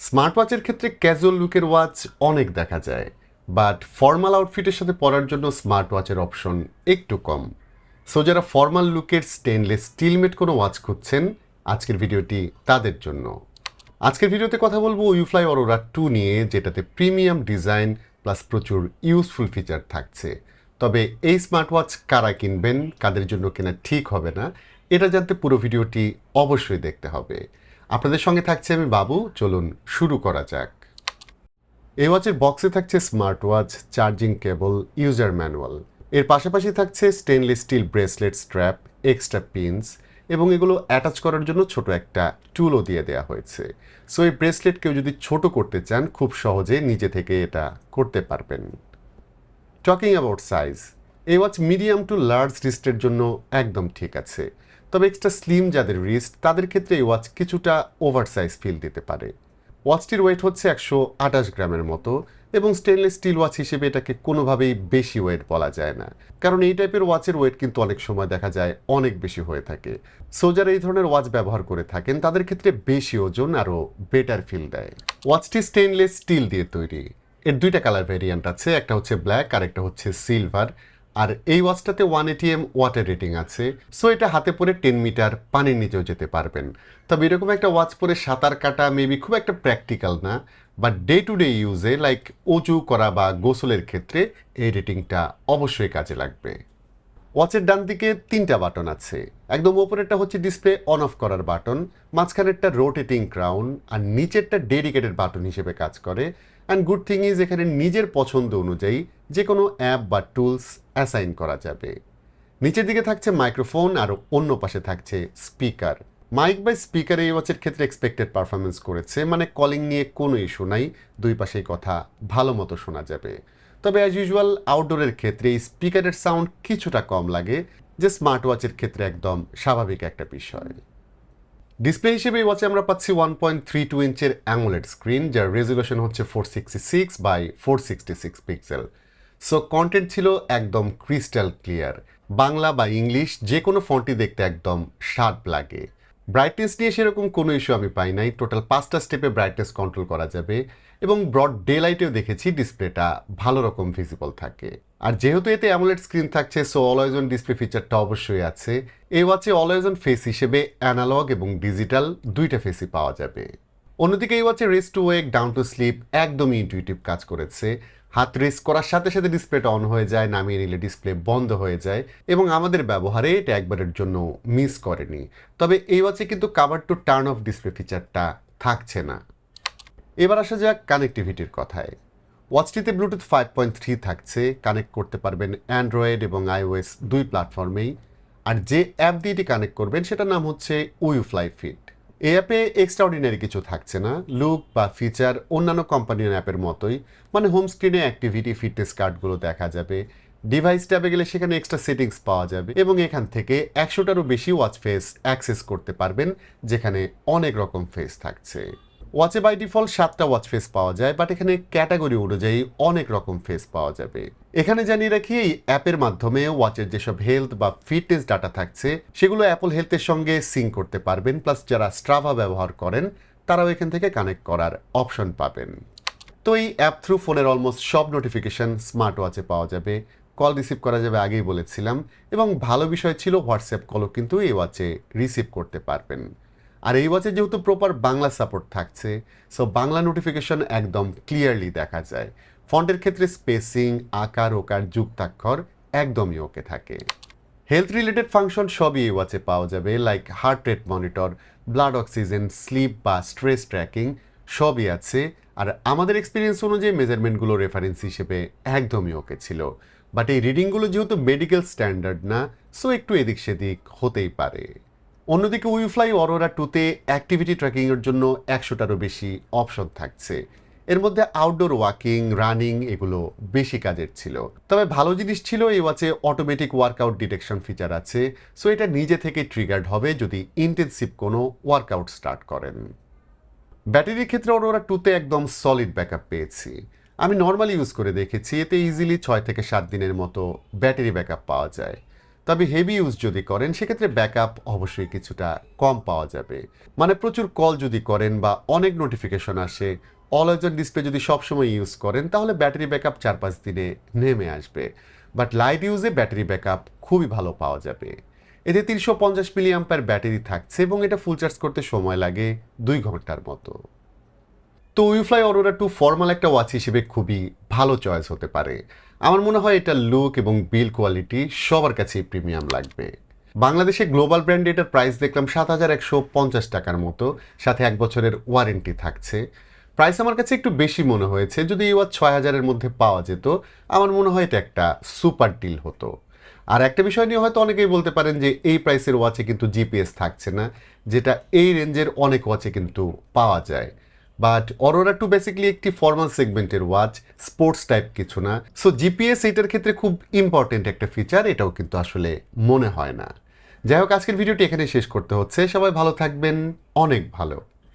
Smart ওয়াচের ক্ষেত্রে casual লুকের watch অনেক দেখা যায়, বাট ফর্মাল আউটফিটের সাথে পরার জন্য স্মার্ট ওয়াচের অপশন একটু কম। সো যারা ফর্মাল লুকের স্টেনলেস স্টিলমেট কোনো ওয়াচ খুঁজছেন, আজকের ভিডিওটি তাদের জন্য। আজকের ভিডিওতে কথা বলবো ইউফ্লাই অরোরা 2 নিয়ে, যেটাতে প্রিমিয়াম ডিজাইন প্লাস প্রচুর ইউজফুল ফিচার থাকছে। তবে এই স্মার্ট ওয়াচ কারা কিনবেন, কাদের জন্য কেনা ঠিক হবে না, এটা জানতে পুরো ভিডিওটি অবশ্যই দেখতে হবে। আপনাদের সঙ্গে থাকছে আমি বাবু, চলুন শুরু করা যাক। এই ওয়াচের বক্সে থাকছে smart watch, charging cable, user manual. এর পাশাপাশি থাকছে stainless steel bracelet strap, extra pins, এবং এগুলো অ্যাটাচ করার জন্য ছোট একটা টুলও দিয়ে দেওয়া হয়েছে। সো এই ব্রেসলেট কেউ যদি ছোট করতে চান, খুব সহজে নিজে থেকে এটা করতে পারবেন। টকিং অ্যাবাউট সাইজ, এই ওয়াচ মিডিয়াম টু লার্জ রিস্টের জন্য একদম ঠিক আছে। তবে এক্সট্রা স্লিম যাদের রিস্ট, তাদের ক্ষেত্রে এই ওয়াচ কিছুটা ওভার সাইজ ফিল দিতে পারে। ওয়াচটির ওয়েট হচ্ছে 128 গ্রামের মতো, এবং স্টেনলেস স্টিল ওয়াচ হিসেবে এটাকে কোনোভাবেই বেশি ওয়েট বলা যায় না, কারণ এই টাইপের ওয়াচের ওয়েট কিন্তু অনেক সময় দেখা যায় অনেক বেশি হয়ে থাকে। সো যারা এই ধরনের ওয়াচ ব্যবহার করে থাকেন, তাদের ক্ষেত্রে বেশি ওজন আরও বেটার ফিল দেয়। ওয়াচটি স্টেনলেস স্টিল দিয়ে তৈরি। এর দুইটা কালার ভ্যারিয়েন্ট আছে, একটা হচ্ছে ব্ল্যাক আর একটা হচ্ছে সিলভার। আর এই ওয়াচটাতে 180 ওয়াটার রেটিং আছে। সো এটা হাতে পরে 10 মিটার পানির নিচেও যেতে পারবেন। তবে এরকম একটা ওয়াচ পরে সাঁতার কাটা মেবি খুব একটা প্র্যাকটিক্যাল না, বাট ডে টু ডে ইউজে লাইক উঁচু করা বা গোসলের ক্ষেত্রে এই রেটিংটা অবশ্যই কাজে লাগবে। ওয়াচের ডান দিকে 3টা বাটন আছে। একদম ওপরেরটা হচ্ছে ডিসপ্লে অন অফ করার বাটন, মাঝখানেরটা রোটেটিং ক্রাউন, আর নিচেরটা ডেডিকেটেড বাটন হিসেবে কাজ করে। অ্যান্ড গুড থিং ইজ, এখানে নিজের পছন্দ অনুযায়ী যে কোনো অ্যাপ বা টুলস অ্যাসাইন করা যাবে। নিচের দিকে থাকছে মাইক্রোফোন, আর অন্য পাশে থাকছে স্পিকার। মাইক বা স্পিকার এই ওয়াচের ক্ষেত্রে এক্সপেক্টেড পারফরমেন্স করেছে, মানে কলিং নিয়ে কোনো ইস্যু নাই, দুই পাশেই কথা ভালো মতো শোনা যাবে। তবে অ্যাজ ইউজুয়াল আউটডোরের ক্ষেত্রে এই স্পিকারের সাউন্ড কিছুটা কম লাগে, যে স্মার্ট ওয়াচের ক্ষেত্রে একদম স্বাভাবিক একটা বিষয়। ডিসপ্লে হিসেবে এই ওয়াচে আমরা পাচ্ছি 1.32 ইঞ্চের অ্যামোলেড স্ক্রিন, যার রেজুলেশন হচ্ছে 466 বাই 466 পিক্সেল। সো কন্টেন্ট ছিল একদম ক্রিস্টাল ক্লিয়ার। বাংলা বা ইংলিশ যে কোনো ফন্টই দেখতে একদম শার্প লাগে। ব্রাইটনেস নিয়ে সেরকম কোনো ইস্যু আমি পাই নাই। টোটাল 5টা স্টেপে ব্রাইটনেস কন্ট্রোল করা যাবে, এবং ব্রড ডে লাইটেও দেখেছি ডিসপ্লেটা ভালো রকম ভিজিবল থাকে। আর যেহেতু এতে অ্যামোলেড স্ক্রিন থাকছে, সো অলওয়েজ অন ডিসপ্লে ফিচারটা অবশ্যই আছে। এই ওয়াচে অলওয়েজ অন ফেস হিসেবে অ্যানালগ এবং ডিজিটাল দুইটা ফেসই পাওয়া যাবে। অন্যদিকে এই ওয়াচে rest to wake, down to sleep একদমই ইনটুইটিভ কাজ করেছে। হাত রেস্ট করার সাথে সাথে ডিসপ্লেটা অন হয়ে যায়, নামিয়ে নিলে ডিসপ্লে বন্ধ হয়ে যায়, এবং আমাদের ব্যবহারে এটা একবারের জন্য মিস করেনি। তবে এই ওয়াচে কিন্তু cover to turn off display ফিচারটা থাকছে না। এবার আসা যাক কানেক্টিভিটির কথায়। ওয়াচটিতে ব্লুটুথ 5.3 থাকছে, কানেক্ট করতে পারবেন অ্যান্ড্রয়েড এবং আইওএস দুই প্ল্যাটফর্মেই। আর যে অ্যাপ দিয়ে এটি কানেক্ট করবেন সেটার নাম হচ্ছে উইফ্লাই ফিট। এই অ্যাপে এক্সট্রাঅর্ডিনারি কিছু থাকছে না, লুক বা ফিচার অন্যান্য কোম্পানির অ্যাপের মতোই, মানে হোম স্ক্রিনে অ্যাক্টিভিটি ফিটনেস কার্ডগুলো দেখা যাবে। ডিভাইস ট্যাবে গেলে সেখানে এক্সট্রা সেটিংস পাওয়া যাবে, এবং এখান থেকে 100টারও বেশি ওয়াচ ফেস অ্যাক্সেস করতে পারবেন, যেখানে অনেক রকম ফেস থাকছে। ওয়াচে বাই ডিফল্ট 7টা ওয়াচ ফেস পাওয়া যায়, বাট এখানে ক্যাটাগরি অনুযায়ী অনেক রকম ফেস পাওয়া যাবে। এখানে জানিয়ে রাখি, এই অ্যাপের মাধ্যমে ওয়াচের যেসব হেলথ বা ফিটনেস ডাটা থাকছে সেগুলো অ্যাপল হেলথের সঙ্গে সিঙ্ক করতে পারবেন, প্লাস যারা স্ট্রাভা ব্যবহার করেন তারাও এখান থেকে কানেক্ট করার অপশন পাবেন। তো এই অ্যাপ থ্রু ফোনের অলমোস্ট সব নোটিফিকেশন স্মার্ট ওয়াচে পাওয়া যাবে। কল রিসিভ করা যাবে, আগেই বলেছিলাম, এবং ভালো বিষয় ছিল হোয়াটসঅ্যাপ কলও কিন্তু এই ওয়াচে রিসিভ করতে পারবেন। আর এই ওয়াচে যেহেতু প্রপার বাংলা সাপোর্ট থাকছে, সো বাংলা নোটিফিকেশন একদম ক্লিয়ারলি দেখা যায়। ফন্টের ক্ষেত্রে স্পেসিং, আকার ওকার, যুক্তাক্ষর একদমই ওকে থাকে। হেলথ রিলেটেড ফাংশন সবই এই ওয়াচে পাওয়া যাবে, like heart rate monitor, blood oxygen, sleep বা স্ট্রেস ট্র্যাকিং সবই আছে। আর আমাদের এক্সপিরিয়েন্স অনুযায়ী মেজারমেন্টগুলো রেফারেন্স হিসেবে একদমই ওকে ছিল। বাট এই রিডিংগুলো যেহেতু মেডিকেল স্ট্যান্ডার্ড না, সো একটু এদিক সেদিক হতেই পারে। অন্যদিকে উইফ্লাই অরোরা 2তে অ্যাক্টিভিটি ট্র্যাকিংয়ের জন্য 100টারও বেশি অপশন থাকছে। এর মধ্যে আউটডোর ওয়াকিং, রানিং এগুলো বেশি কাজের ছিল। তবে ভালো জিনিস ছিল, এই ওয়াচে অটোমেটিক ওয়ার্কআউট ডিটেকশন ফিচার আছে। সো এটা নিজে থেকে ট্রিগার্ড হবে যদি ইন্টেন্সিভ কোনো ওয়ার্কআউট স্টার্ট করেন। ব্যাটারির ক্ষেত্রে অরোরা 2তে একদম সলিড ব্যাকআপ পেয়েছি। আমি নর্মালি ইউজ করে দেখেছি, এতে ইজিলি 6 থেকে 7 দিনের মতো ব্যাটারি ব্যাকআপ পাওয়া যায়। তবে হেভি ইউজ যদি করেন সেক্ষেত্রে ব্যাকআপ অবশ্যই কিছুটা কম পাওয়া যাবে। মানে প্রচুর কল যদি করেন বা অনেক নোটিফিকেশন আসে, অলওয়েজ অন ডিসপ্লে যদি সবসময় ইউজ করেন তাহলে ব্যাটারি ব্যাকআপ 4-5 দিনে নেমে আসবে। বাট লাইট ইউজে ব্যাটারি ব্যাকআপ খুবই ভালো পাওয়া যাবে। এতে 350 মিলি অ্যাম্পিয়ার ব্যাটারি থাকছে এবং এটা ফুল চার্জ করতে সময় লাগে 2 ঘন্টার মতো। তো উইফ্লাই অরোরা 2 ফর্মাল একটা ওয়াচ হিসেবে খুবই ভালো চয়েস হতে পারে। আমার মনে হয় এটা লুক এবং বিল কোয়ালিটি সবার কাছেই প্রিমিয়াম লাগবে। বাংলাদেশে গ্লোবাল ব্র্যান্ডে এটার প্রাইস দেখলাম 7,150 টাকার মতো, সাথে 1 বছরের ওয়ারেন্টি থাকছে। প্রাইস আমার কাছে একটু বেশি মনে হয়েছে। যদি এই ওয়াচ 6,000-এর মধ্যে পাওয়া যেত আমার মনে হয় এটা একটা সুপার ডিল হতো। আর একটা বিষয় নিয়ে হয়তো অনেকেই বলতে পারেন যে এই প্রাইসের ওয়াচে কিন্তু জিপিএস থাকছে না, যেটা এই রেঞ্জের অনেক ওয়াচে কিন্তু পাওয়া যায়। বাট অরোরা 2 বেসিক্যালি একটি ফর্মাল সেগমেন্টের ওয়াচ, স্পোর্টস টাইপ কিছু না। সো জিপিএস এটার ক্ষেত্রে খুব ইম্পর্টেন্ট একটা ফিচার, এটাও কিন্তু আসলে মনে হয় না। যাই হোক, আজকের ভিডিওটি এখানে শেষ করতে হচ্ছে। সবাই ভালো থাকবেন, অনেক ভালো।